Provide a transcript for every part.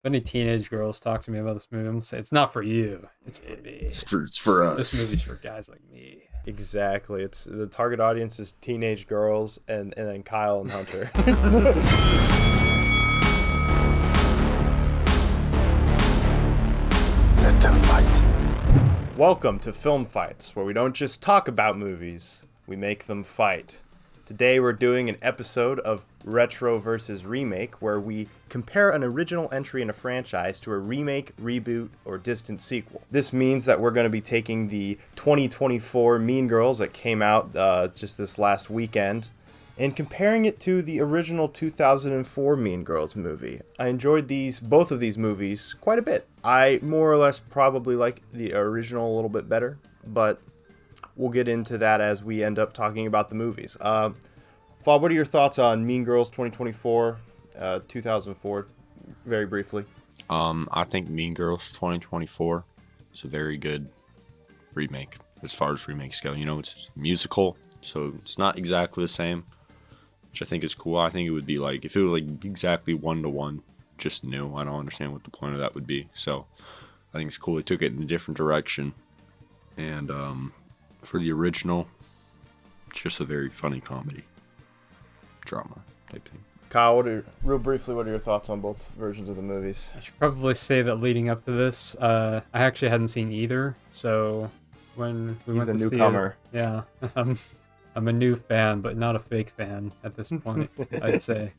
any teenage girls talk to me about this movie, I'm gonna say it's not for you. It's for me. It's for This us. movie's for guys like me. Exactly. It's the target audience is teenage girls and then Kyle and Hunter. Let them fight. Welcome to Film Fights, where we don't just talk about movies, we make them fight. Today we're doing an episode of Retro versus Remake, where we compare an original entry in a franchise to a remake, reboot, or distant sequel. This means that we're going to be taking the 2024 Mean Girls that came out just this last weekend and comparing it to the original 2004 Mean Girls movie. I enjoyed both of these movies quite a bit. I more or less probably like the original a little bit better, but we'll get into that as we end up talking about the movies. Fob, what are your thoughts on Mean Girls 2024, 2004, very briefly? I think Mean Girls 2024 is a very good remake as far as remakes go. You know, it's musical, so it's not exactly the same, which I think is cool. I think it would be like, if it was like exactly 1-to-1, just new, I don't understand what the point of that would be. So I think it's cool they took it in a different direction. And for the original, it's just a very funny comedy drama type thing. Kyle, real briefly, what are your thoughts on both versions of the movies? I should probably say that leading up to this, I actually hadn't seen either. So when we He's went a to see newcomer. it, yeah, I'm a new fan, but not a fake fan at this point, I'd say.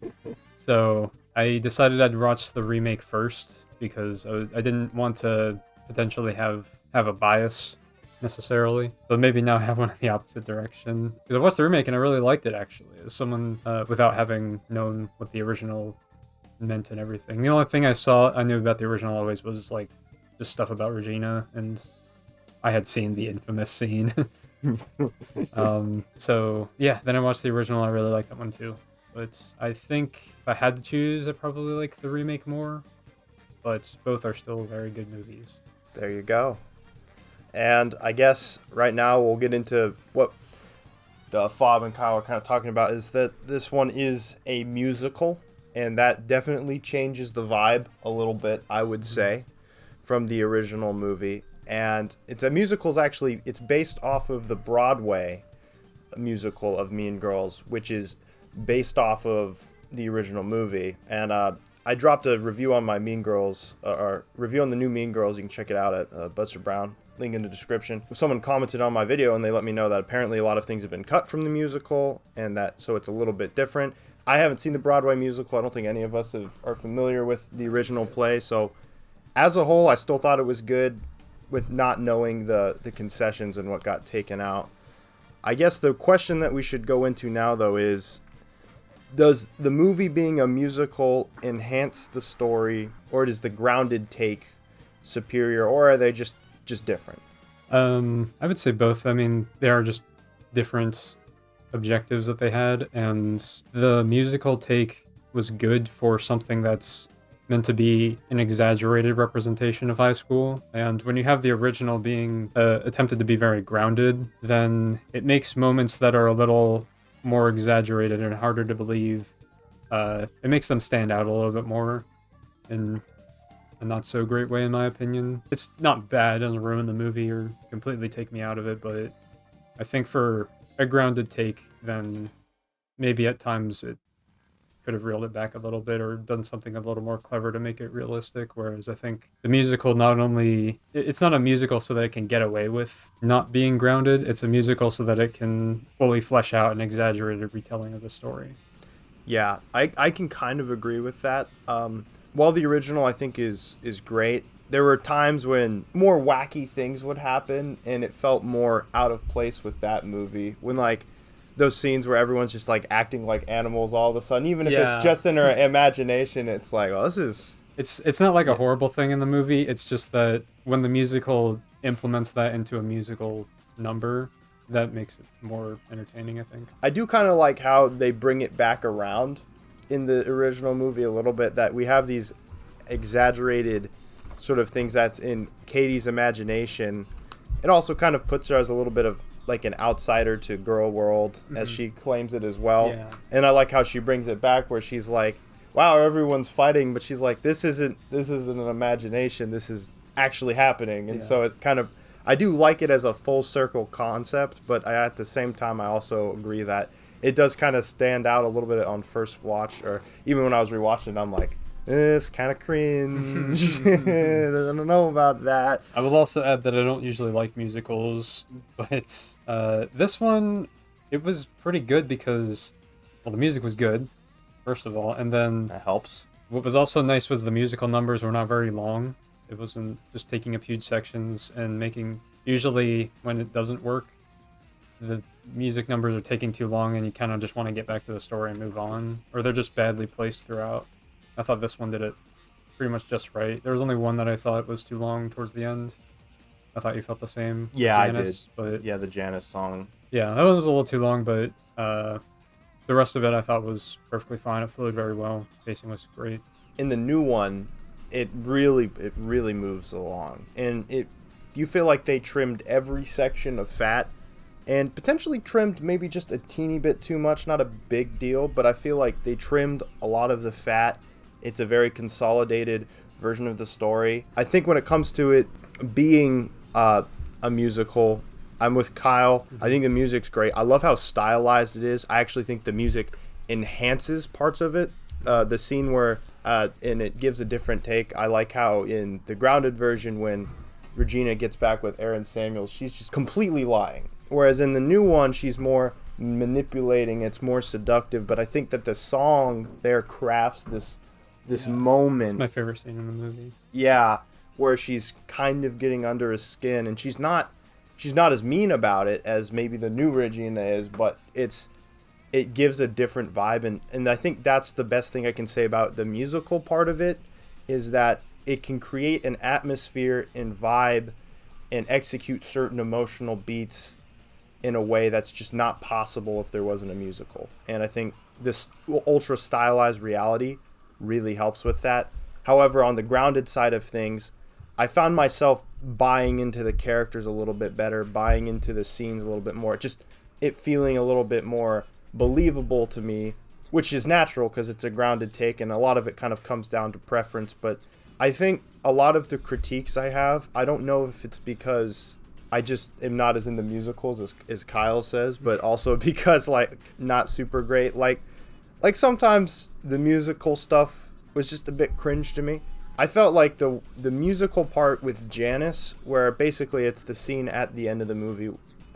So I decided I'd watch the remake first because I didn't want to potentially have a bias necessarily, but maybe now I have one in the opposite direction. Because I watched the remake and I really liked it actually, as someone without having known what the original meant and everything. The only thing I knew about the original always was like just stuff about Regina, and I had seen the infamous scene. So yeah, then I watched the original. I really liked that one too. But I think if I had to choose, I probably like the remake more. But both are still very good movies. There you go. And I guess right now we'll get into what the Fob and Kyle are kind of talking about, is that this one is a musical, and that definitely changes the vibe a little bit, I would say, from the original movie. And it's a musical, it's based off of the Broadway musical of Mean Girls, which is based off of the original movie. And I dropped a review on my Mean Girls, or review on the new Mean Girls. You can check it out at Buster Brown. Link in the description. Someone commented on my video and they let me know that apparently a lot of things have been cut from the musical, and that so it's a little bit different. I haven't seen the Broadway musical. I don't think any of us are familiar with the original play. So as a whole, I still thought it was good with not knowing the concessions and what got taken out. I guess the question that we should go into now, though, is does the movie being a musical enhance the story, or is the grounded take superior, or are they just different? I would say both. I mean, they are just different objectives that they had, and the musical take was good for something that's meant to be an exaggerated representation of high school. And when you have the original being attempted to be very grounded, then it makes moments that are a little more exaggerated and harder to believe. It makes them stand out a little bit more in a not so great way, in my opinion. It's not bad, it doesn't ruin the movie or completely take me out of it, but I think for a grounded take, then maybe at times it could have reeled it back a little bit or done something a little more clever to make it realistic. Whereas I think the musical it's not a musical so that it can get away with not being grounded. It's a musical so that it can fully flesh out an exaggerated retelling of the story. Yeah, I can kind of agree with that. While the original I think is great, there were times when more wacky things would happen, and it felt more out of place with that movie. When like those scenes where everyone's just like acting like animals all of a sudden, even if it's just in our imagination, it's like, oh, this is... It's not like a horrible thing in the movie. It's just that when the musical implements that into a musical number, that makes it more entertaining, I think. I do kind of like how they bring it back around in the original movie a little bit, that we have these exaggerated sort of things that's in Cady's imagination. It also kind of puts her as a little bit of like an outsider to girl world, as she claims it as well. Yeah. And I like how she brings it back where she's like, wow, everyone's fighting, but she's like, this isn't an imagination. This is actually happening. And so it kind of, I do like it as a full circle concept, but at the same time, I also agree that it does kind of stand out a little bit on first watch, or even when I was rewatching it, I'm like, it's kind of cringe. I don't know about that. I will also add that I don't usually like musicals, but this one, it was pretty good because, well, the music was good, first of all, and then That helps. what was also nice was the musical numbers were not very long. It wasn't just taking up huge sections and making... Usually, when it doesn't work, the music numbers are taking too long and you kind of just want to get back to the story and move on. Or they're just badly placed throughout. I thought this one did it pretty much just right. There was only one that I thought was too long towards the end. I thought you felt the same. Yeah, Janis, I did. But Yeah, the Janis song. yeah, that one was a little too long, but the rest of it I thought was perfectly fine. It flowed very well. Pacing was great. In the new one, it really moves along, and you feel like they trimmed every section of fat, and potentially trimmed maybe just a teeny bit too much. Not a big deal, but I feel like they trimmed a lot of the fat. It's a very consolidated version of the story. I think when it comes to it being a musical, I'm with Kyle. I think the music's great. I love how stylized it is. I actually think the music enhances parts of it. The scene where and it gives a different take. I like how in the grounded version, when Regina gets back with Aaron Samuels, she's just completely lying. Whereas in the new one, she's more manipulating. It's more seductive. But I think that the song there crafts this moment. It's my favorite scene in the movie. Yeah, where she's kind of getting under his skin, and she's not as mean about it as maybe the new Regina is, but it gives a different vibe, and I think that's the best thing I can say about the musical part of it, is that it can create an atmosphere and vibe and execute certain emotional beats in a way that's just not possible if there wasn't a musical. And I think this ultra stylized reality really helps with that. However, on the grounded side of things, I found myself buying into the characters a little bit better, buying into the scenes a little bit more, just it feeling a little bit more believable to me, which is natural because it's a grounded take, and a lot of it kind of comes down to preference. But I think a lot of the critiques I have, I don't know if it's because I just am not as into musicals as Kyle says, but also because like not super great. Like sometimes the musical stuff was just a bit cringe to me. I felt like the musical part with Janis, where basically it's the scene at the end of the movie,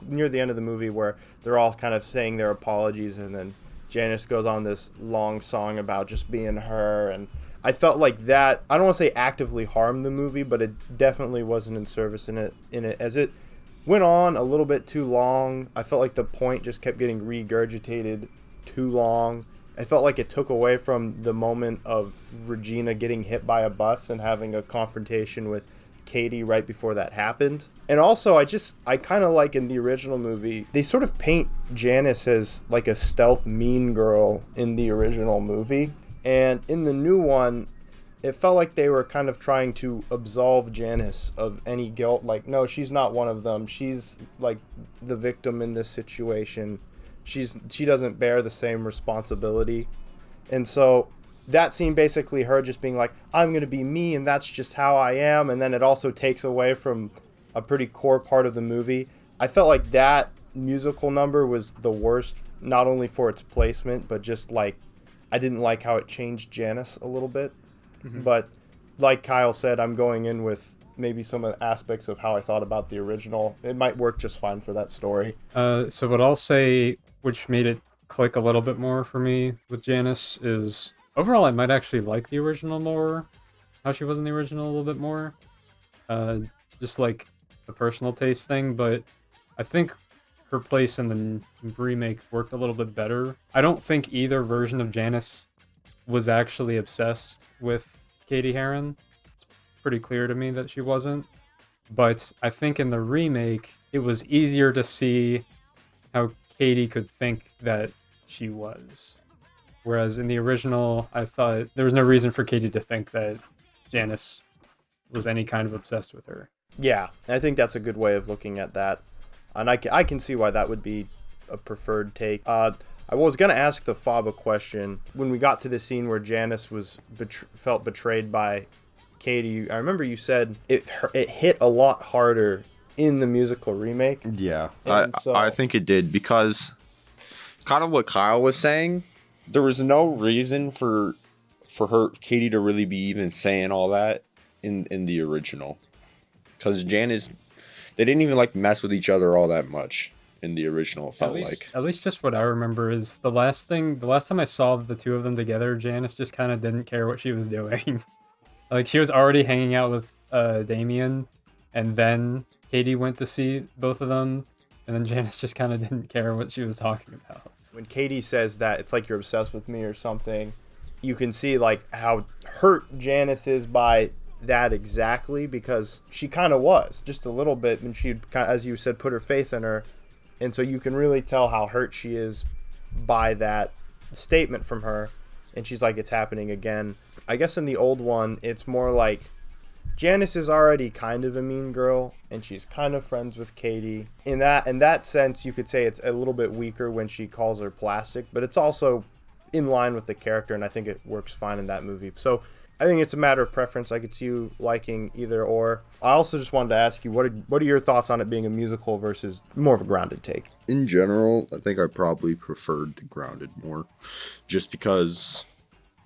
near the end of the movie, where they're all kind of saying their apologies, and then Janis goes on this long song about just being her, and I felt like that, I don't want to say actively harmed the movie, but it definitely wasn't in service in it as it went on a little bit too long. I felt like the point just kept getting regurgitated too long. I felt like it took away from the moment of Regina getting hit by a bus and having a confrontation with Cady right before that happened. And also, I kind of like in the original movie, they sort of paint Janis as like a stealth mean girl in the original movie. And in the new one, it felt like they were kind of trying to absolve Janis of any guilt. Like, no, she's not one of them. She's like the victim in this situation. She doesn't bear the same responsibility. And so that scene basically her just being like, I'm going to be me and that's just how I am. And then it also takes away from a pretty core part of the movie. I felt like that musical number was the worst, not only for its placement, but just like, I didn't like how it changed Janis a little bit. Mm-hmm. But like Kyle said, I'm going in with maybe some of the aspects of how I thought about the original. It might work just fine for that story. So what I'll say, which made it click a little bit more for me with Janis, is overall I might actually like the original more, how she was in the original a little bit more. Just like a personal taste thing, but I think her place in the remake worked a little bit better. I don't think either version of Janis was actually obsessed with Cady Heron. It's pretty clear to me that she wasn't. But I think in the remake, it was easier to see how Cady could think that she was. Whereas in the original, I thought there was no reason for Cady to think that Janis was any kind of obsessed with her. Yeah, I think that's a good way of looking at that. And I can see why that would be a preferred take. I was gonna ask the Fob a question when we got to the scene where Janis was felt betrayed by Cady. I remember you said it hit a lot harder in the musical remake. Yeah, So, I think it did because kind of what Kyle was saying. There was no reason for Cady to really be even saying all that in the original, because Janis, they didn't even like mess with each other all that much in the original. It felt at least just what I remember is the last time I saw the two of them together, Janis just kind of didn't care what she was doing. Like she was already hanging out with Damien, and then Cady went to see both of them, and then Janis just kind of didn't care what she was talking about. when Cady says that it's like you're obsessed with me or something, you can see like how hurt Janis is by that exactly, because she kind of was just a little bit, and she, as you said, put her faith in her, and so you can really tell how hurt she is by that statement from her, and she's like, it's happening again. I guess in the old one, it's more like Janis is already kind of a mean girl, and she's kind of friends with Cady. In that sense, you could say it's a little bit weaker when she calls her plastic, but it's also in line with the character, and I think it works fine in that movie. So I think it's a matter of preference. I could see you liking either or. I also just wanted to ask you, what are your thoughts on it being a musical versus more of a grounded take? In general, I think I probably preferred the grounded more, just because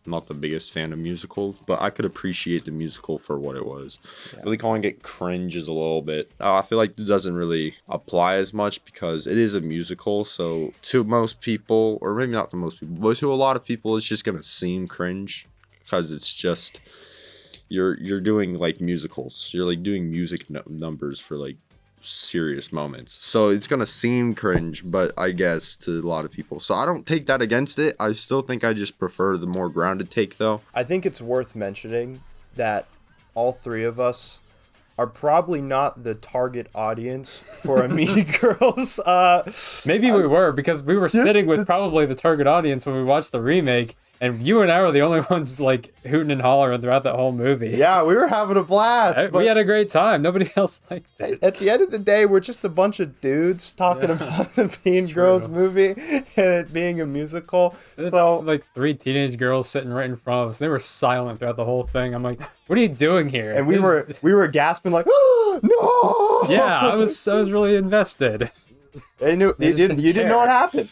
I'm not the biggest fan of musicals, but I could appreciate the musical for what it was. Yeah. Really calling it cringe is a little bit, I feel like it doesn't really apply as much because it is a musical. So to most people, or maybe not to most people, but to a lot of people, it's just going to seem cringe because it's just, you're doing like musicals. You're like doing music numbers for like serious moments, so it's gonna seem cringe, but I guess to a lot of people, so I don't take that against it. I still think I just prefer the more grounded take, though. I think it's worth mentioning that all three of us are probably not the target audience for a Mean Girls. Maybe we were, because we were sitting with probably the target audience when we watched the remake, and you and I were the only ones like hooting and hollering throughout that whole movie. Yeah, we were having a blast. We had a great time. Nobody else liked it. At the end of the day, we're just a bunch of dudes talking about the Mean Girls movie and it being a musical. So like three teenage girls sitting right in front of us. They were silent throughout the whole thing. I'm like, what are you doing here? And we were gasping like, oh, no! Yeah, I was really invested. You didn't know what happened.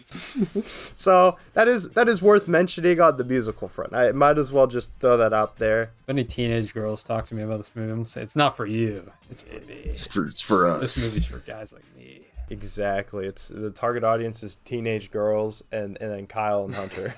So that is worth mentioning on the musical front. I might as well just throw that out there. If any teenage girls talk to me about this movie, I'm gonna say it's not for you. It's for me. It's for us. This movie's for guys like me. Exactly. It's the target audience is teenage girls and then Kyle and Hunter.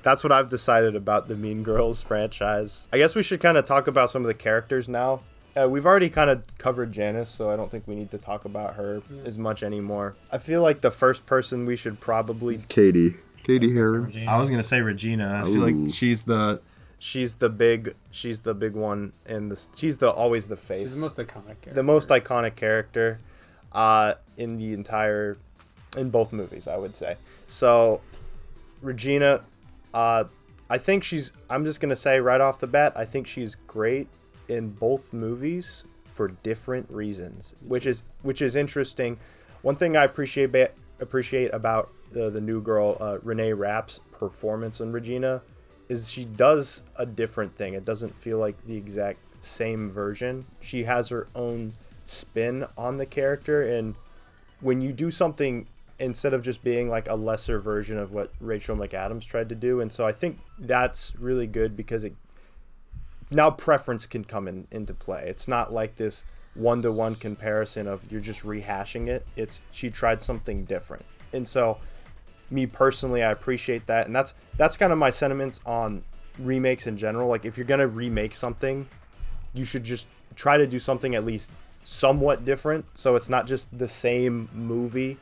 That's what I've decided about the Mean Girls franchise. I guess we should kind of talk about some of the characters now. We've already kind of covered Janis, so I don't think we need to talk about her as much anymore. I feel like the first person we should probably... It's Cady Heron. I was going to say Regina. I feel like she's the big one, and she's always the face. She's the most iconic character. The most iconic character in both movies, I would say. So Regina, I think I'm just going to say right off the bat, I think she's great in both movies for different reasons, which is interesting. One thing I appreciate about the new girl, Renee Rapp's performance in Regina, is she does a different thing. It doesn't feel like the exact same version. She has her own spin on the character, and when you do something instead of just being like a lesser version of what Rachel McAdams tried to do, and so I think that's really good because now preference can come into play. It's not like this one-to-one comparison of you're just rehashing it. She tried something different. And so me personally, I appreciate that. And that's kind of my sentiments on remakes in general. Like if you're going to remake something, you should just try to do something at least somewhat different. So it's not just the same movie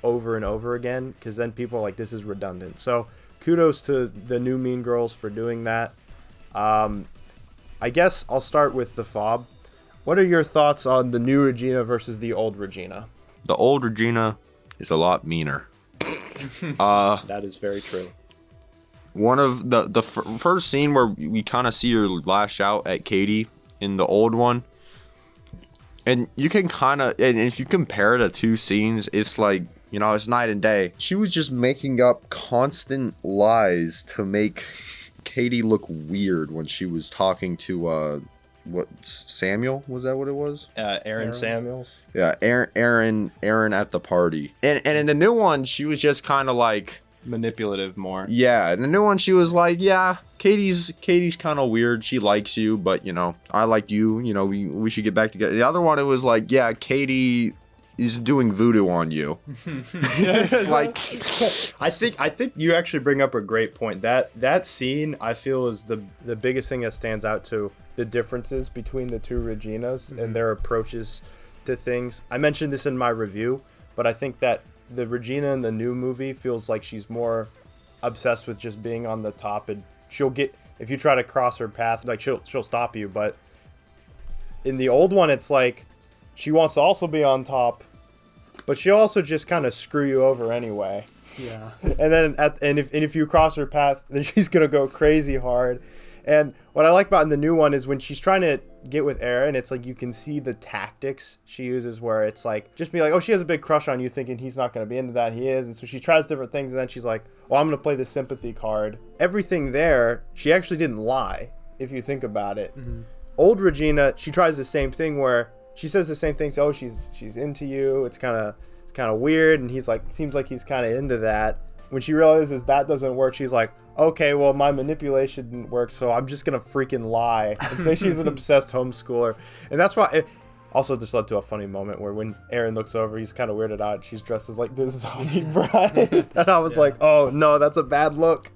over and over again, because then people are like, this is redundant. So kudos to the new Mean Girls for doing that. I guess I'll start with the Fob. What are your thoughts on the new Regina versus the old Regina? The old Regina is a lot meaner. That is very true. One of the first scene where we kind of see her lash out at Cady in the old one, and you can kind of, and if you compare the two scenes, it's like, You know, it's night and day. She was just making up constant lies to make Cady look weird when she was talking to Samuel? Was that what it was? Aaron Samuels. Yeah, Aaron at the party. And in the new one, she was just kind of like Manipulative more. yeah. In the new one, she was like, yeah, Katie's kind of weird. She likes you, but you know, I like you. You know, we should get back together. The other one, it was like, yeah, Cady is doing voodoo on you. It's like, I think you actually bring up a great point. That scene I feel is the biggest thing that stands out to the differences between the two Reginas and their approaches to things. I mentioned this in my review, but I think that the Regina in the new movie feels like she's more obsessed with just being on the top, and she'll get, if you try to cross her path, like she'll stop you. But in the old one, it's like she wants to also be on top, but she'll also just kind of screw you over anyway. Yeah. And then if you cross her path, then she's gonna go crazy hard. And what I like about in the new one is when she's trying to get with Aaron, it's like you can see the tactics she uses where it's like, just be like, oh, she has a big crush on you, thinking he's not going to be into that. He is. And so she tries different things, and then she's like, well, I'm going to play the sympathy card. Everything there, she actually didn't lie, if you think about it. Mm-hmm. Old Regina, she tries the same thing where she says the same things. Oh, she's into you. It's kind of weird. And he's like, seems like he's kind of into that. When she realizes that doesn't work, she's like, okay, well, my manipulation didn't work, so I'm just gonna freaking lie and say she's an obsessed homeschooler. And that's why it also just led to a funny moment where when Aaron looks over, he's kind of weirded out. She's dressed as like this zombie bride, and I was like, oh no, that's a bad look.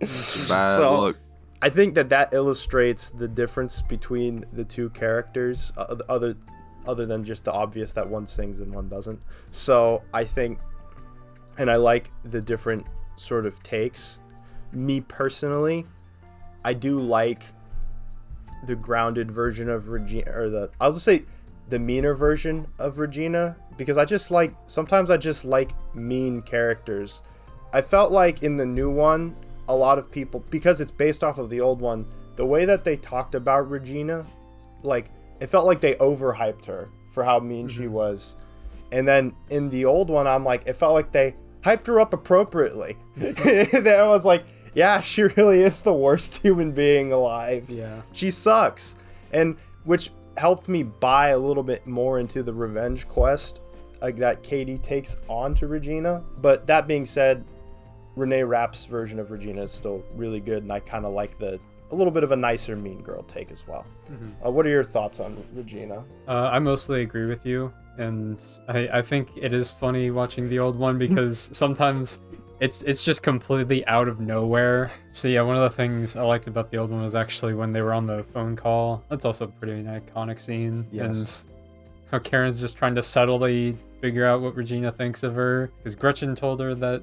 bad look. I think that illustrates the difference between the two characters, other than just the obvious that one sings and one doesn't. So I think, and I like the different sort of takes. Me personally, I do like the grounded version of Regina, or I'll just say the meaner version of Regina, because sometimes I just like mean characters. I felt like in the new one, a lot of people, because it's based off of the old one, the way that they talked about Regina, like, it felt like they overhyped her for how mean she was. And then in the old one, I'm like, it felt like they hyped her up appropriately. Then I was like, yeah, she really is the worst human being alive. Yeah. She sucks. And which helped me buy a little bit more into the revenge quest that Cady takes on to Regina. But that being said, Renee Rapp's version of Regina is still really good, and I kind of like a little bit of a nicer Mean Girl take as well. What are your thoughts on Regina? I mostly agree with you, and I think it is funny watching the old one because sometimes it's just completely out of nowhere. So yeah, one of the things I liked about the old one was actually when they were on the phone call. That's also a pretty iconic scene. Yes. And how Karen's just trying to subtly figure out what Regina thinks of her, because Gretchen told her that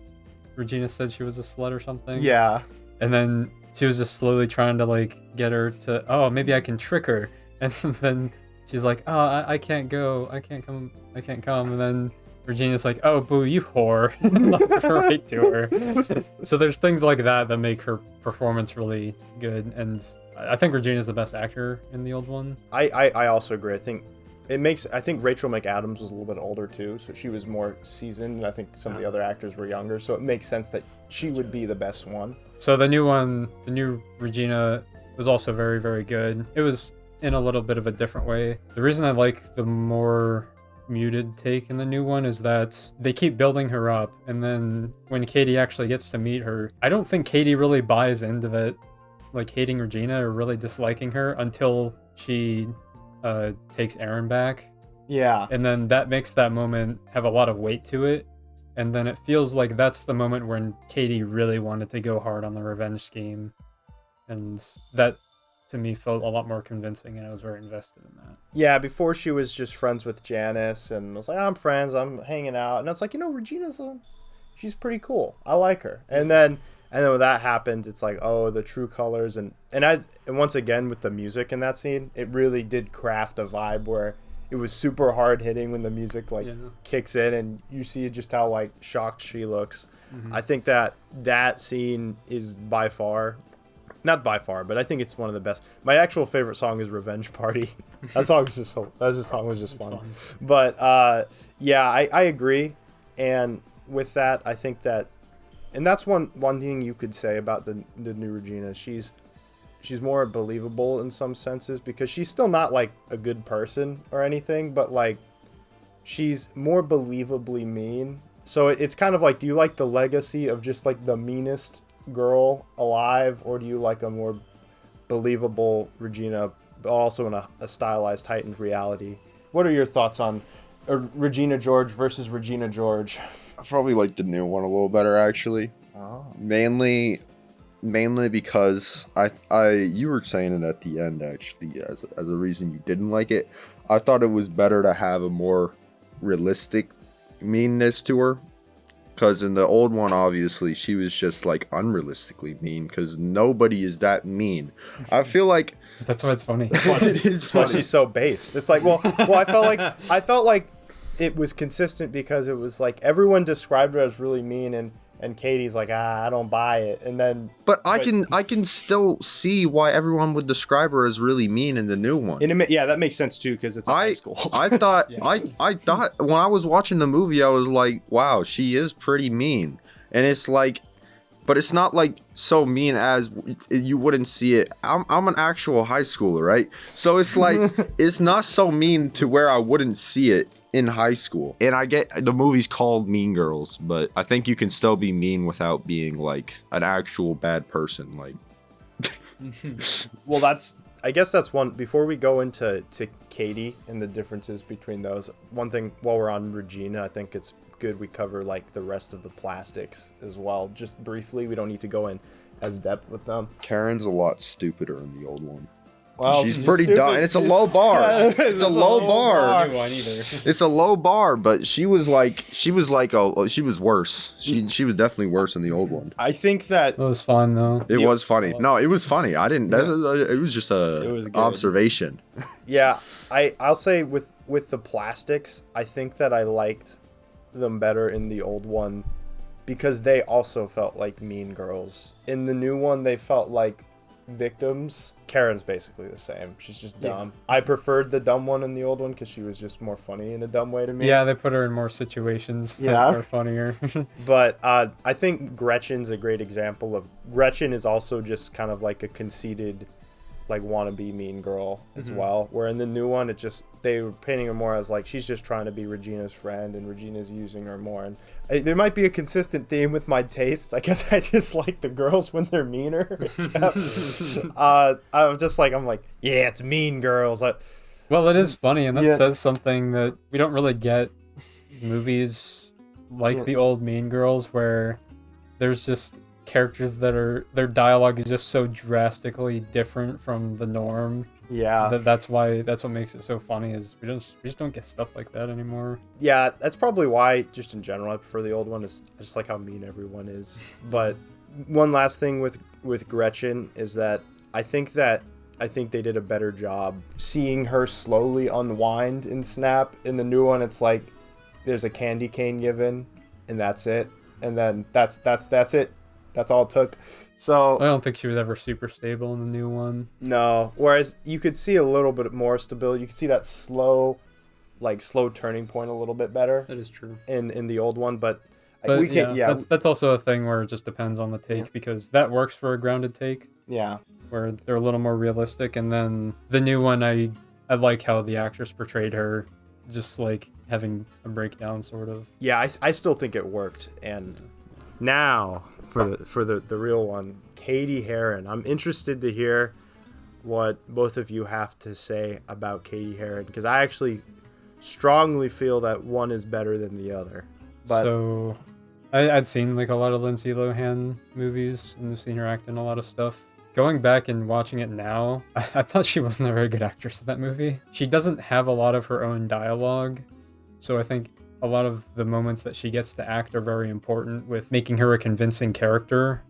Regina said she was a slut or something. Yeah. And then she was just slowly trying to like get her to, oh, maybe I can trick her. And then she's like, oh, I can't go. I can't come. And then Regina's like, oh, boo, you whore. Left her right to her. So there's things like that make her performance really good. And I think Regina's the best actor in the old one. I also agree. I think Rachel McAdams was a little bit older too, so she was more seasoned, and I think some of the other actors were younger, so it makes sense that she would be the best one. So the new Regina was also very, very good. It was in a little bit of a different way. The reason I like the more muted take in the new one is that they keep building her up, and then when Cady actually gets to meet her, I don't think Cady really buys into that, like hating Regina or really disliking her until she takes Aaron back. Yeah. And then that makes that moment have a lot of weight to it. And then it feels like that's the moment when Cady really wanted to go hard on the revenge scheme. And that, to me, felt a lot more convincing, and I was very invested in that. Yeah, before she was just friends with Janis and was like, I'm friends, I'm hanging out. And it's like, Regina's she's pretty cool. I like her. And then when that happens, it's like, oh, the true colors. And once again, with the music in that scene, it really did craft a vibe where it was super hard hitting when the music kicks in and you see just how like shocked she looks. Mm-hmm. I think that scene is not by far, but I think it's one of the best. My actual favorite song is Revenge Party. That song was just fun. But yeah, I agree. And with that. I think that, and that's one thing you could say about the new Regina. She's more believable in some senses because she's still not like a good person or anything, but like she's more believably mean. So it's kind of like, do you like the legacy of just like the meanest girl alive, or do you like a more believable Regina, but also in a stylized, heightened reality? What are your thoughts on Regina George versus Regina George? I probably like the new one a little better, actually. Oh. Mainly because you were saying it at the end, actually, as a reason you didn't like it. I thought it was better to have a more realistic meanness to her, because in the old one, obviously, she was just like unrealistically mean, because nobody is that mean. I feel like That's why it's funny. it's Well, funny. she's so based. It's like, well, I felt like it was consistent because it was like everyone described her as really mean, and Cady's like, I don't buy it, and then. But I can still see why everyone would describe her as really mean in the new one. Yeah, that makes sense too because it's a high school. I thought Yeah. I thought when I was watching the movie, I was like, wow, she is pretty mean. And it's like, but it's not like so mean as you wouldn't see it. I'm an actual high schooler, right? So it's like it's not so mean to where I wouldn't see it in high school. And I get the movie's called Mean Girls, but I think you can still be mean without being like an actual bad person. Like, Well, I guess that's one. Before we go into Cady and the differences between those, one thing while we're on Regina, I think it's good we cover like the rest of the plastics as well, just briefly. We don't need to go in as depth with them. Karen's a lot stupider in the old one. Well, She's pretty dumb, and it's a low bar. It's a low bar. One either. It's a low bar, but she was worse. She was definitely worse in the old one. I think that It was fun though. It was funny. No, it was funny. I didn't. It was just It was good. observation. yeah, I'll say with the plastics, I think that I liked them better in the old one because they also felt like mean girls. In the new one, they felt like victims. Karen's basically the same. She's just dumb. I preferred the dumb one in the old one because she was just more funny in a dumb way to me. Yeah, they put her in more situations that Yeah. are funnier. But I think Gretchen's a great example of. Gretchen is also just kind of like a conceited, like wannabe mean girl as well. Where in the new one, they were painting her more as like she's just trying to be Regina's friend, and Regina's using her more. And there might be a consistent theme with my tastes. I guess I just like the girls when they're meaner. I'm like, yeah, it's Mean Girls. Well, it is funny, and that Yeah. says something that we don't really get movies like the old Mean Girls, where there's just characters that their dialogue is just so drastically different from the norm. Yeah. That's what makes it so funny is we just don't get stuff like that anymore. Yeah, that's probably why, just in general, I prefer the old one. Is I just like how mean everyone is. But one last thing with Gretchen is that I think they did a better job seeing her slowly unwind and snap. In the new one, it's like there's a candy cane given, and that's it. And then that's it. That's all it took. So I don't think she was ever super stable in the new one. no. Whereas you could see a little bit more stability. You could see that slow turning point a little bit better That is true. in the old one. But But we can't. Yeah. that's also a thing where it just depends on the take because that works for a grounded take Yeah. where they're a little more realistic, and then the new one I like how the actress portrayed her, just like having a breakdown sort of. Yeah. I still think it worked. And now for the real one, Cady Heron. I'm interested to hear what both of you have to say about Cady Heron because I actually strongly feel that one is better than the other. But So I'd seen like a lot of Lindsay Lohan movies and seen her act in a lot of stuff. Going back and watching it now, I thought she wasn't a very good actress in that movie. She doesn't have a lot of her own dialogue, so I think a lot of the moments that she gets to act are very important with making her a convincing character,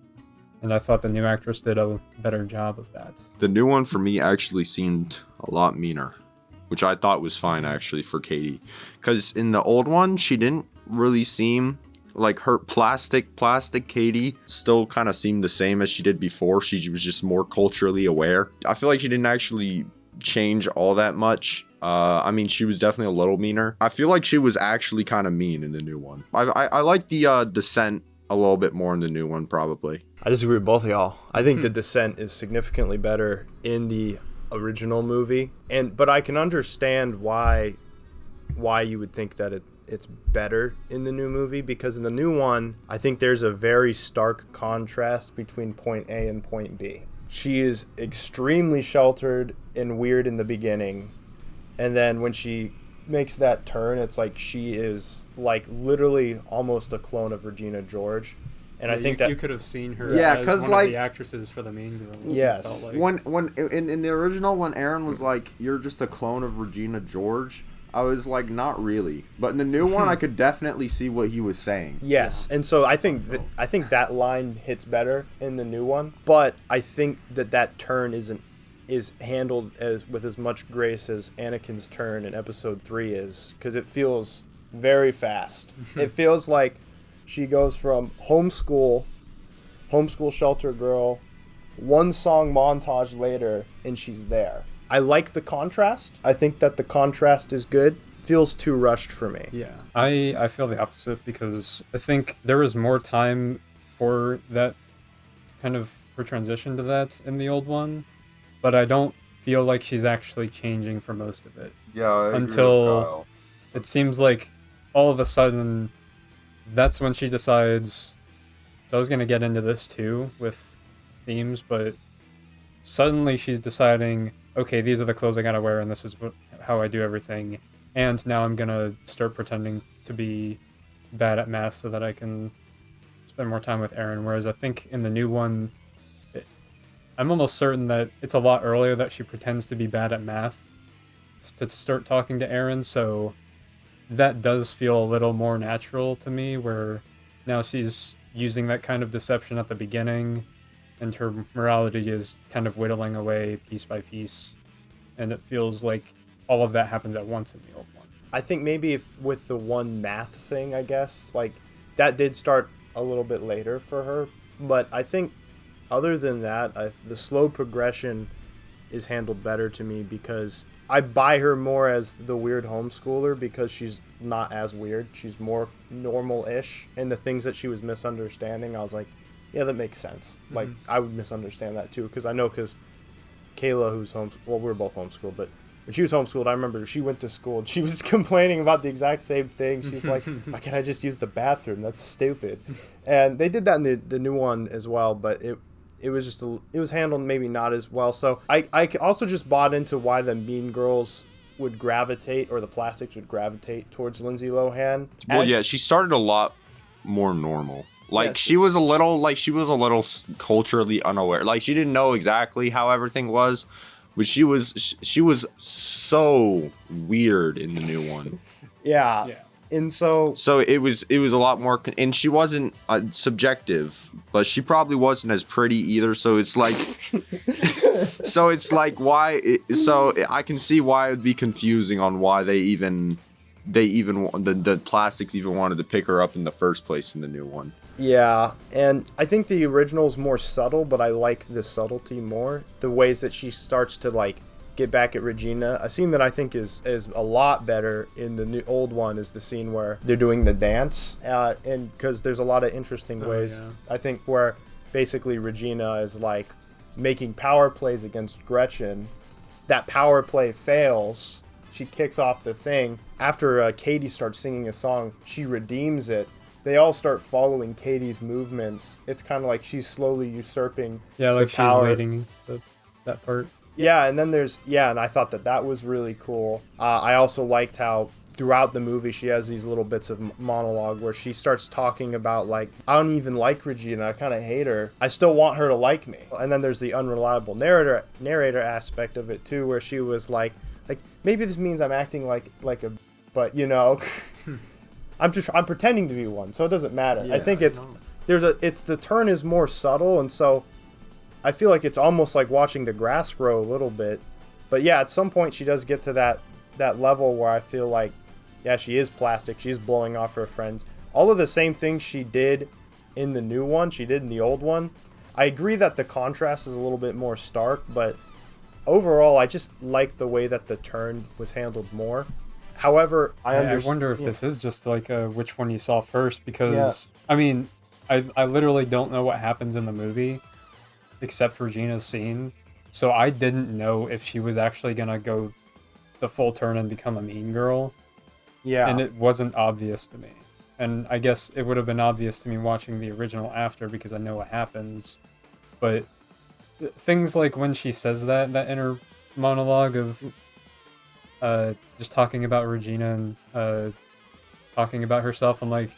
and I thought the new actress did a better job of that. The new one for me actually seemed a lot meaner, which I thought was fine actually for Cady, because in the old one she didn't really seem like her plastic Cady still kind of seemed the same as she did before. She was just more culturally aware. I feel like she didn't actually change all that much. I mean, she was definitely a little meaner. I feel like she was actually kind of mean in the new one. I like the Descent a little bit more in the new one, probably. I disagree with both of y'all. I think The Descent is significantly better in the original movie, but I can understand why you would think that it's better in the new movie, because in the new one, I think there's a very stark contrast between point A and point B. She is extremely sheltered and weird in the beginning, and then when she makes that turn, it's like she is like literally almost a clone of Regina George. And I think that you could have seen her Yeah, as 'cause, one like- of the actresses for the Mean Girls. Yes. It felt like. When in the original, when Aaron was like, "You're just a clone of Regina George," I was like, "Not really." But in the new one, I could definitely see what he was saying. Yes, and so I think that line hits better in the new one, but I think that turn is handled with as much grace as Anakin's turn in Episode 3 is, because it feels very fast. It feels like she goes from homeschool shelter girl, one song montage later, and she's there. I like the contrast. I think that the contrast is good. Feels too rushed for me. Yeah, I feel the opposite, because I think there was more time for that kind of her transition to that in the old one, but I don't feel like she's actually changing for most of it. Yeah, I agree Until- with Kyle. It seems like all of a sudden that's when she decides. So I was going to get into this too with themes, but suddenly she's deciding, okay, these are the clothes I gotta wear, and this is how I do everything. And now I'm gonna start pretending to be bad at math so that I can spend more time with Aaron. Whereas I think in the new one, I'm almost certain that it's a lot earlier that she pretends to be bad at math to start talking to Aaron. So that does feel a little more natural to me, where now she's using that kind of deception at the beginning, and her morality is kind of whittling away piece by piece, and it feels like all of that happens at once in the old one. I think maybe if with the one math thing, I guess, like, that did start a little bit later for her, but I think other than that, the slow progression is handled better to me, because I buy her more as the weird homeschooler, because she's not as weird. She's more normal-ish, and the things that she was misunderstanding, I was like, yeah, that makes sense. Like, I would misunderstand that too, because Kayla, who's well, we're both homeschooled, but when she was homeschooled, I remember she went to school and she was complaining about the exact same thing. She's like, why can't I just use the bathroom? That's stupid. And they did that in the new one as well, but it was just it was handled maybe not as well. So I also just bought into why the Mean Girls would gravitate, or the Plastics would gravitate towards Lindsay Lohan. Well, yeah, she started a lot more normal. Like, Yes. she was a little culturally unaware. Like, she didn't know exactly how everything was, but she was so weird in the new one. Yeah. Yeah. And so So it was a lot more, and she wasn't subjective, but she probably wasn't as pretty either. So it's like, so I can see why it would be confusing on why the Plastics even wanted to pick her up in the first place in the new one. yeah, and I think the original is more subtle, but I like the subtlety more. The ways that she starts to, like, get back at Regina. A scene that I think is a lot better in the old one is the scene where they're doing the dance, and because there's a lot of interesting ways. Yeah. I think where basically Regina is like making power plays against Gretchen. That power play fails. She kicks off the thing. After Cady starts singing a song, she redeems it. They all start following Cady's movements. It's kind of like she's slowly usurping Yeah, like the she's power. leading that part. Yeah, and then and I thought that was really cool. I also liked how throughout the movie she has these little bits of monologue where she starts talking about, like, I don't even like Regina, I kind of hate her. I still want her to like me. And then there's the unreliable narrator aspect of it too, where she was like maybe this means I'm acting like a, but I'm pretending to be one, so it doesn't matter. I think the turn is more subtle, and so I feel like it's almost like watching the grass grow a little bit. But yeah, at some point she does get to that level where I feel like, yeah, she is plastic. She's blowing off her friends. All of the same things she did in the new one, she did in the old one. I agree that the contrast is a little bit more stark, but overall, I just like the way that the turn was handled more. However, I wonder if this is just like which one you saw first, because I mean, I literally don't know what happens in the movie except Regina's scene, so I didn't know if she was actually gonna go the full turn and become a mean girl. Yeah. And it wasn't obvious to me. And I guess it would have been obvious to me watching the original after, because I know what happens. But things like when she says that inner monologue of just talking about Regina and talking about herself, I'm like,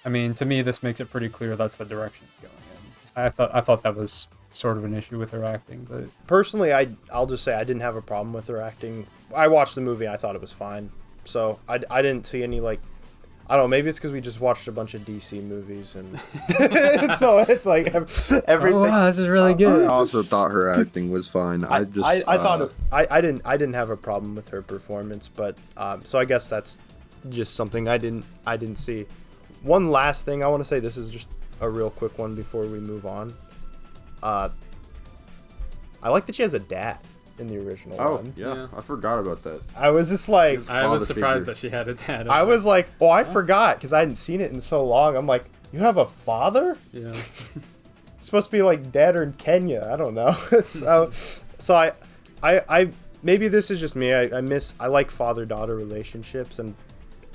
I mean, to me, this makes it pretty clear that's the direction it's going in. I thought that was sort of an issue with her acting, but personally, I'll just say I didn't have a problem with her acting. I watched the movie and I thought it was fine. So I didn't see any, like, I don't know, maybe it's because we just watched a bunch of DC movies, and so it's like everything. Oh, wow, this is really good. I also thought her acting was fine. I thought I didn't have a problem with her performance, but so I guess that's just something I didn't see. One last thing I want to say. This is just a real quick one before we move on. I like that she has a dad in the original one. Yeah, I forgot about that. I was just like, I was father surprised figure. that she had a dad. I was like, oh, I forgot because I hadn't seen it in so long. I'm like, you have a father? Yeah. It's supposed to be like dad or in Kenya. I don't know. so I maybe this is just me. I like father-daughter relationships, and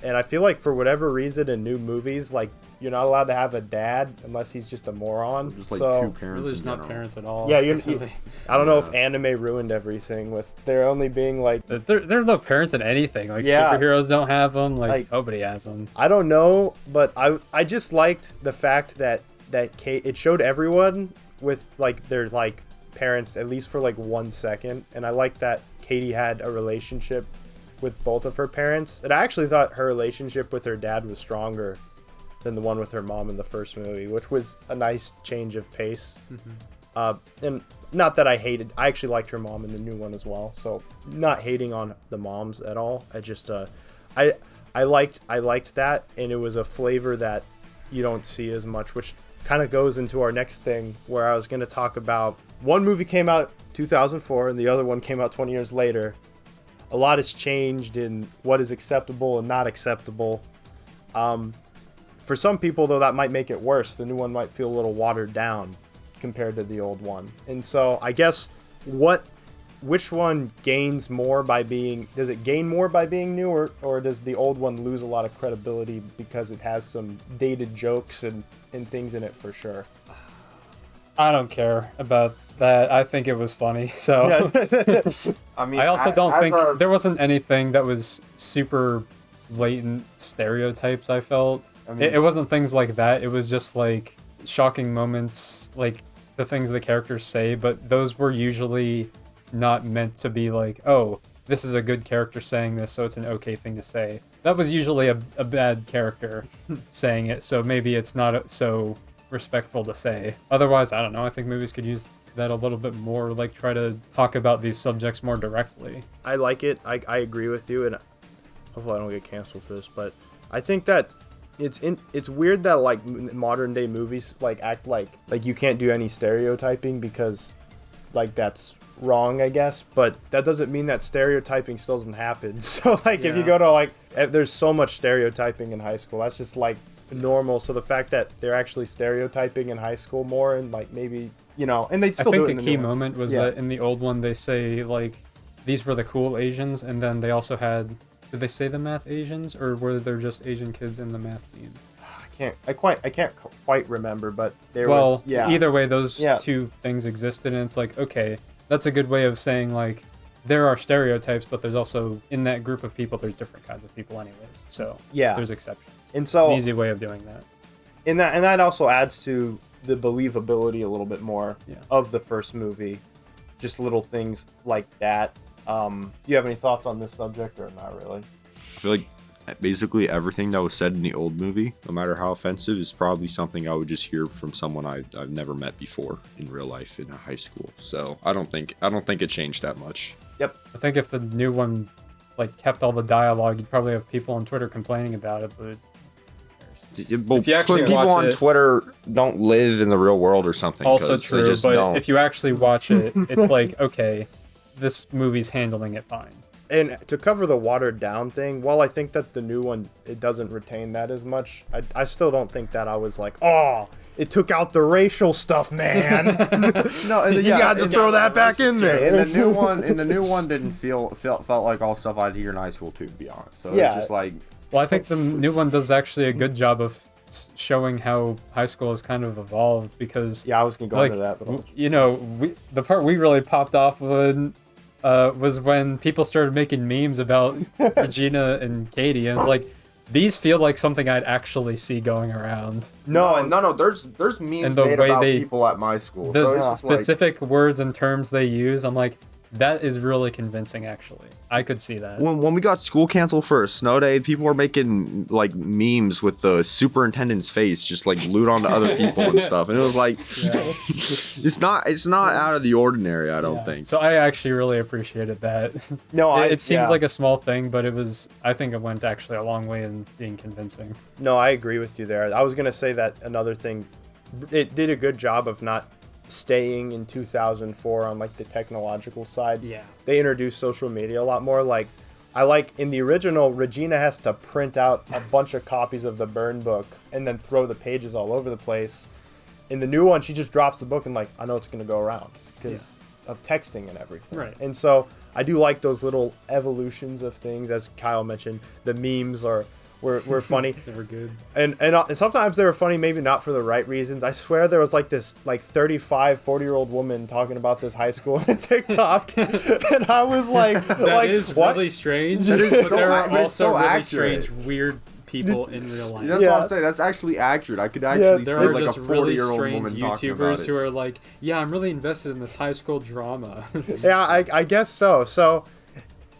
I feel like for whatever reason in new movies, like, you're not allowed to have a dad unless he's just a moron. Just like so, two parents. Really, just in not general. parents at all. yeah, I don't know if Yeah. anime ruined everything with there only being like, There's no parents in anything. Like, Yeah. superheroes don't have them. Like- Nobody has them. I don't know, but I just liked the fact that Kate, it showed everyone with like their like parents at least for like 1 second, and I liked that Cady had a relationship with both of her parents, and I actually thought her relationship with her dad was stronger than the one with her mom in the first movie, which was a nice change of pace. And not that I actually liked her mom in the new one as well, so not hating on the moms at all. I just I liked that, and it was a flavor that you don't see as much, which kind of goes into our next thing, where I was going to talk about one movie came out 2004 and the other one came out 20 years later. A lot has changed in what is acceptable and not acceptable. For some people, though, that might make it worse. The new one might feel a little watered down compared to the old one. And so I guess which one gains more by being, does it gain more by being new, or does the old one lose a lot of credibility because it has some dated jokes and things in it for sure? I don't care about that. I think it was funny. So I mean, I also don't think there wasn't anything that was super blatant stereotypes. I felt it wasn't things like that. It was just like shocking moments, like the things the characters say, but those were usually not meant to be like, oh, this is a good character saying this, so it's an okay thing to say. That was usually a bad character saying it, so maybe it's not so respectful to say. Otherwise, I don't know. I think movies could use that a little bit more, like try to talk about these subjects more directly. I like it. I agree with you, and hopefully I don't get canceled for this, but I think that it's weird that like modern day movies like act like you can't do any stereotyping because like that's wrong, I guess, but that doesn't mean that stereotyping still doesn't happen. So like if you go to like, there's so much stereotyping in high school, that's just like normal. So the fact that they're actually stereotyping in high school more, and like maybe, you know, and they'd still do it in I think the the key new one. moment was that in the old one they say like these were the cool Asians, and then they also had, did they say the math Asians, or were there just Asian kids in the math team? I can't quite remember, but there Well, was, yeah. either way, those two things existed, and it's like, okay, that's a good way of saying like there are stereotypes, but there's also in that group of people there's different kinds of people anyways. So Yeah. there's exceptions. And so An easy way of doing that. and that also adds to the believability a little bit more of the first movie. Just little things like that. Do you have any thoughts on this subject or not really? I feel like basically everything that was said in the old movie, no matter how offensive, is probably something I would just hear from someone I've never met before in real life in a high school. So I don't think it changed that much. Yep. I think if the new one like kept all the dialogue, you'd probably have people on Twitter complaining about it, but But you actually people watch on it- Twitter don't live in the real world or something. also 'cause they true, just but don't. if you actually watch it, it's like, okay, this movie's handling it fine. And to cover the watered down thing, while I think that the new one, it doesn't retain that as much, I still don't think that I was like, oh, it took out the racial stuff, man. No, and You got to throw that back in there. And the new one didn't felt like all stuff I'd hear in high school too, to be honest. So Yeah. it's just like, Well, I think the new one does actually a good job of showing how high school has kind of evolved, because Yeah, I was going to go into that. But the part we really popped off when was when people started making memes about Regina and Cady, and like, these feel like something I'd actually see going around. no, there's memes And the made way about they- people at my school. The So it's just like, specific words and terms they use, I'm like, that is really convincing, actually. I could see that. when we got school canceled for a snow day, people were making like memes with the superintendent's face just like glued onto other people and stuff, and it was like, it's not out of the ordinary, I don't Yeah. think. So I actually really appreciated that. No, it seemed like a small thing, but I think it went actually a long way in being convincing. No, I agree with you there. I was going to say that another thing, it did a good job of not staying in 2004 on like the technological side. Yeah. They introduced social media a lot more. Like, I like in the original, Regina has to print out a bunch of copies of the burn book and then throw the pages all over the place. In the new one, she just drops the book and like, I know it's going to go around because of texting and everything. Right. And so I do like those little evolutions of things. As Kyle mentioned, the memes were funny. They were good. And sometimes they were funny, maybe not for the right reasons. I swear there was like this 35, 40-year-old woman talking about this high school on TikTok. And I was like, That is what? really strange. That is but so there ac- are but it's also so really accurate. strange, weird people in real life. That's Yeah. what I'm saying. That's actually accurate. I could actually There see are like a just really 40-year-old strange woman talking about YouTubers it. who are like, yeah, I'm really invested in this high school drama. Yeah, I guess so. So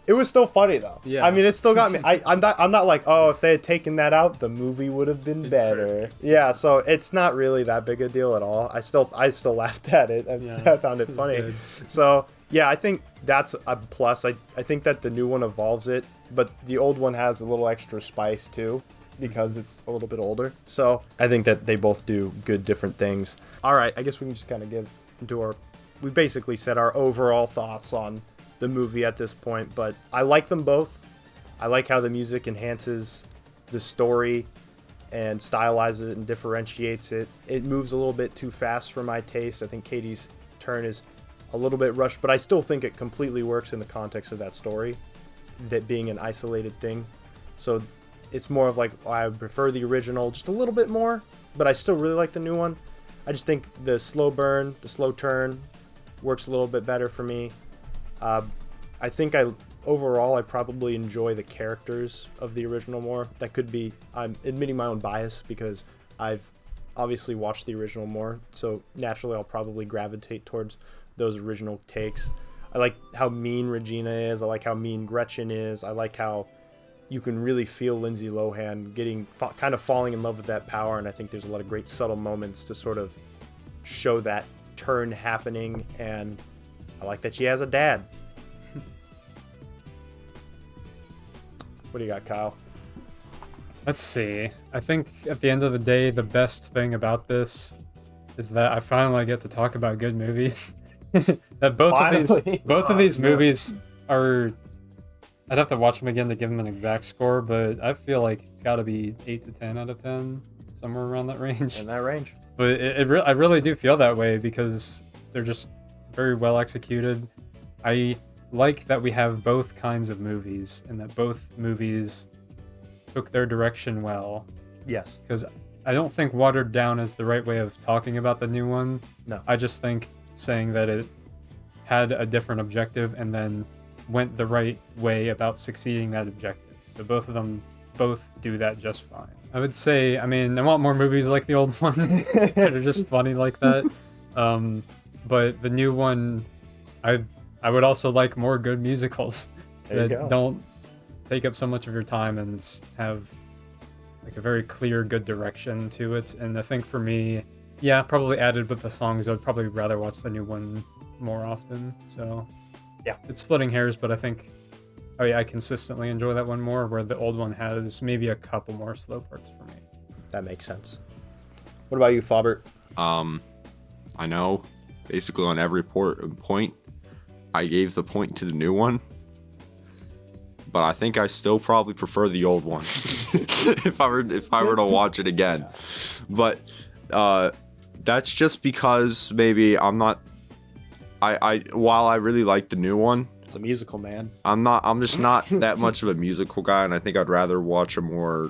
it was still funny though. Yeah. I mean, it still got me. I'm not like, oh, if they had taken that out, the movie would have been better. Yeah. So it's not really that big a deal at all. I still laughed at it. I found it funny. good. So yeah, I think that's a plus. I think that the new one evolves it, but the old one has a little extra spice too, because it's a little bit older. So I think that they both do good different things. All right, I guess we can just kind of get into we basically said our overall thoughts on the movie at this point, but I like them both. I like how the music enhances the story and stylizes it and differentiates it. It moves a little bit too fast for my taste. I think Cady's turn is a little bit rushed, but I still think it completely works in the context of that story, that being an isolated thing. So it's more of like, I prefer the original just a little bit more, but I still really like the new one. I just think the slow burn, the slow turn works a little bit better for me. I think overall I probably enjoy the characters of the original more. That could be, I'm admitting my own bias because I've obviously watched the original more, so naturally I'll probably gravitate towards those original takes. I like how mean Regina is. I like how mean Gretchen is. I like how you can really feel Lindsay Lohan kind of falling in love with that power, and I think there's a lot of great subtle moments to sort of show that turn happening, and I like that she has a dad. What do you got, Kyle? Let's see. I think at the end of the day, the best thing about this is that I finally get to talk about good movies. That both of these movies are. I'd have to watch them again to give them an exact score, but I feel like it's got to be 8 to 10 out of 10, somewhere around that range. In that range. But I really do feel that way because they're just very well executed. I like that we have both kinds of movies and that both movies took their direction well. Yes. Because I don't think watered down is the right way of talking about the new one. No. I just think saying that it had a different objective and then went the right way about succeeding that objective. So both of them do that just fine. I would say, I mean, I want more movies like the old one that are just funny like that. But the new one, I would also like more good musicals There you that go. don't take up so much of your time and have like a very clear, good direction to it. And I think for me, yeah, probably added with the songs, I'd probably rather watch the new one more often. So yeah, it's splitting hairs, but I think, oh yeah, I consistently enjoy that one more, where the old one has maybe a couple more slow parts for me. That makes sense. What about you, Faubert? I know basically on every point I gave the point to the new one. But I think I still probably prefer the old one if I were to watch it again. But that's just because maybe I'm not. While I really like the new one, It's a musical, man. I'm just not that much of a musical guy, and I think I'd rather watch a more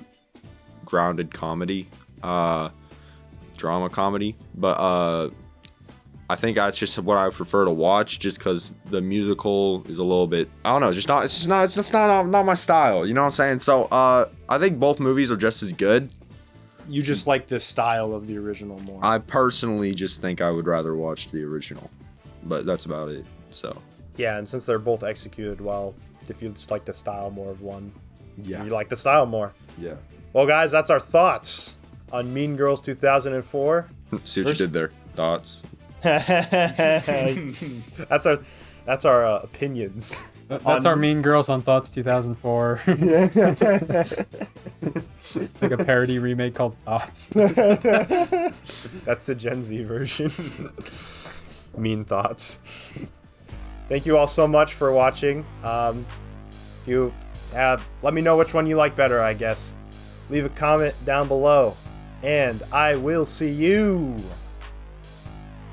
grounded comedy, drama comedy. But I think that's just what I prefer to watch, just because the musical is a little bit, I don't know, it's just not my style. You know what I'm saying? So I think both movies are just as good. You just like the style of the original more. I personally just think I would rather watch the original, but that's about it. So Yeah, and since they're both executed well, if you just like the style more of one, yeah, you like the style more. yeah. Well, guys, that's our thoughts on Mean Girls 2004. See what you did there. Thoughts. That's our opinions. That's our Mean Girls on Thoughts 2004. Like a parody remake called Thoughts. That's the Gen Z version. Mean Thoughts. Thank you all so much for watching. You let me know which one you like better, I guess. Leave a comment down below. And I will see you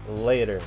later.